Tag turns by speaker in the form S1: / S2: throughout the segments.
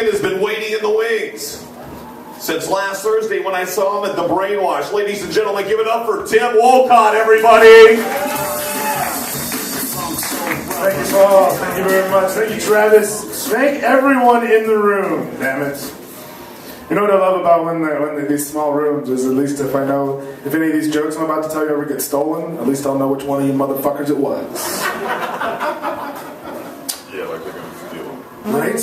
S1: has been waiting in the wings since last Thursday when I saw him at the Brainwash. Ladies and gentlemen, give it up for Tim Wolcott, everybody.
S2: Thank you, Paul. Thank you very much. Thank you, Travis. Thank everyone in the room. Damn it. You know what I love about when these small rooms is, at least if I know if any of these jokes I'm about to tell you ever get stolen, at least I'll know which one of you motherfuckers it was.
S1: Yeah, like they're gonna steal.
S2: Right?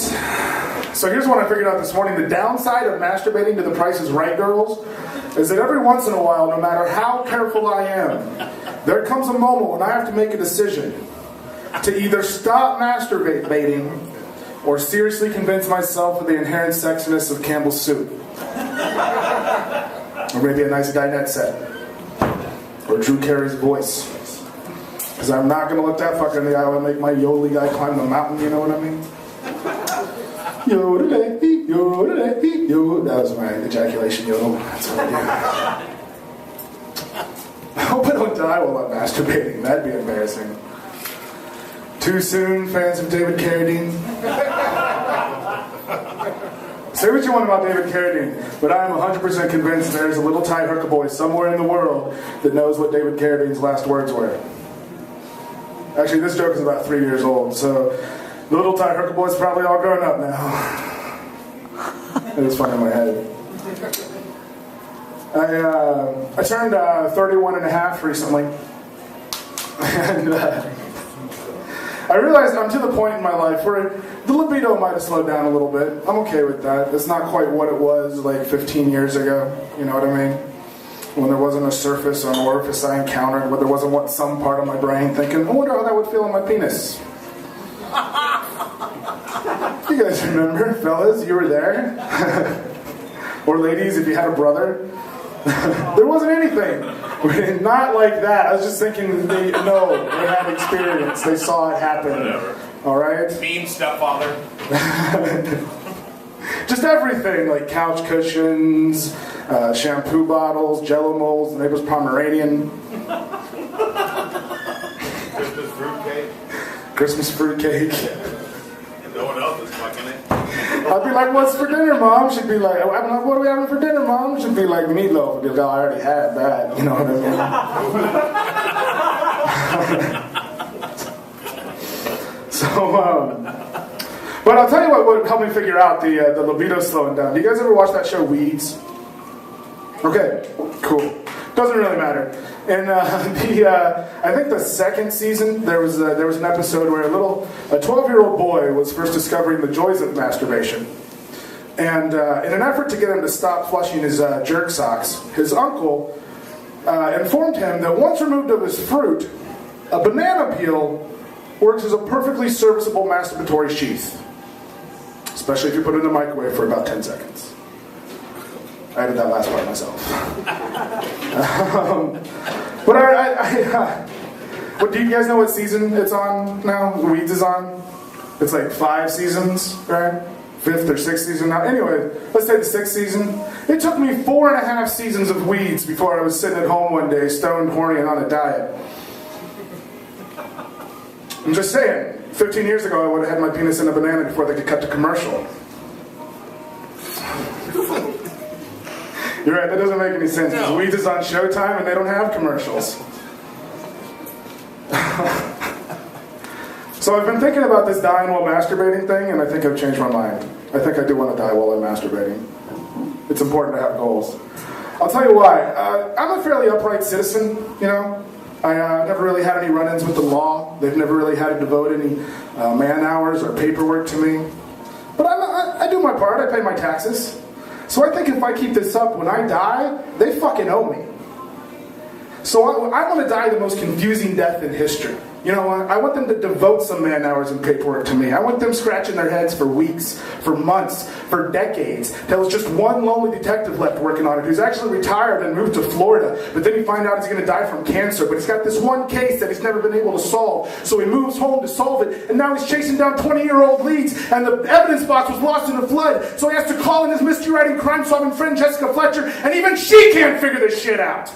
S2: So here's what I figured out this morning. The downside of masturbating to The Price is Right, girls, is that every once in a while, no matter how careful I am, there comes a moment when I have to make a decision to either stop masturbating or seriously convince myself of the inherent sexiness of Campbell's soup. Or maybe a nice dinette set. Or Drew Carey's voice. Because I'm not going to look that fucker in the eye and make my Yoli guy climb the mountain, you know what I mean? Yodelay, yodelay, yo. That was my ejaculation yodel. That's what I do. I hope I don't die while I'm masturbating. That'd be embarrassing. Too soon, fans of David Carradine. Say what you want about David Carradine, but I am 100% convinced there's a little Ty Hooker boy somewhere in the world that knows what David Carradine's last words were. Actually, this joke is about 3 years old, so the little Ty Hooker boy's probably all grown up now. It was fun in my head. I turned 31 and a half recently, and I realized I'm to the point in my life where the libido might have slowed down a little bit. I'm okay with that. It's not quite what it was like 15 years ago, you know what I mean? When there wasn't a surface or an orifice I encountered, where there wasn't some part of my brain thinking, I wonder how that would feel on my penis. You guys remember, fellas, you were there? Or ladies, if you had a brother. There wasn't anything. Not like that. I was just thinking they had experience. They saw it happen.
S1: Whatever.
S2: Alright?
S1: Mean stepfather.
S2: Just everything, like couch cushions, shampoo bottles, Jello molds, the neighbor's Pomeranian.
S1: Christmas fruitcake.
S2: Christmas fruitcake.
S1: No one else is fucking it.
S2: I'd be like, what's for dinner, Mom? She'd be like, what are we having for dinner, Mom? She'd be like, meatloaf. I'd be like, oh, I already had that. You know what I mean? But I'll tell you what helped me figure out the libido slowing down. Do you guys ever watch that show, Weeds? Okay, cool. Doesn't really matter. And I think the second season, there was an episode where a 12-year-old boy was first discovering the joys of masturbation. And in an effort to get him to stop flushing his jerk socks, his uncle informed him that once removed of his fruit, a banana peel works as a perfectly serviceable masturbatory sheath. Especially if you put it in the microwave for about 10 seconds. I added that last part myself. But do you guys know what season it's on now? Weeds is on? It's like 5 seasons, right? 5th or 6th season now. Anyway, let's say the 6th season. It took me 4.5 seasons of Weeds before I was sitting at home one day, stoned, horny, and on a diet. I'm just saying, 15 years ago I would have had my penis in a banana before they could cut the commercial. You're right, that doesn't make any sense. Because Weeds is on Showtime and they don't have commercials. So I've been thinking about this dying while masturbating thing, and I think I've changed my mind. I think I do want to die while I'm masturbating. It's important to have goals. I'll tell you why. I'm a fairly upright citizen, you know. I never really had any run-ins with the law. They've never really had to devote any man hours or paperwork to me. But I do my part. I pay my taxes. So I think if I keep this up, when I die, they fucking owe me. So I want to die the most confusing death in history. You know what? I want them to devote some man hours and paperwork to me. I want them scratching their heads for weeks, for months, for decades. There was just one lonely detective left working on it who's actually retired and moved to Florida. But then you find out he's going to die from cancer. But he's got this one case that he's never been able to solve. So he moves home to solve it. And now he's chasing down 20-year-old leads. And the evidence box was lost in a flood. So he has to call in his mystery-writing, crime-solving friend Jessica Fletcher. And even she can't figure this shit out.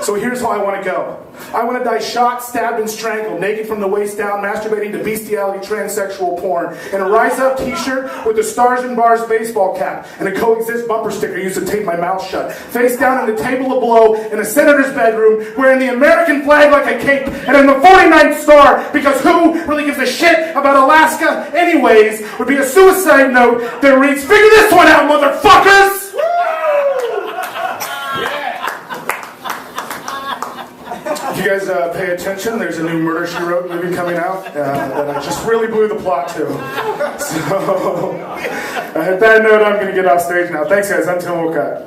S2: So here's how I want to go. I want to die shot, stabbed, and strangled, naked from the waist down, masturbating to bestiality, transsexual porn, in a Rise Up t-shirt with a Stars and Bars baseball cap, and a Coexist bumper sticker used to tape my mouth shut, face down on the table of below in a senator's bedroom, wearing the American flag like a cape, and in the 49th star, because who really gives a shit about Alaska anyways, would be a suicide note that reads, "Figure this one out, motherfuckers!" If you guys pay attention, there's a new Murder, She Wrote movie coming out that I just really blew the plot to. So, at that note, I'm going to get off stage now. Thanks, guys. I'm Tim Wolcott.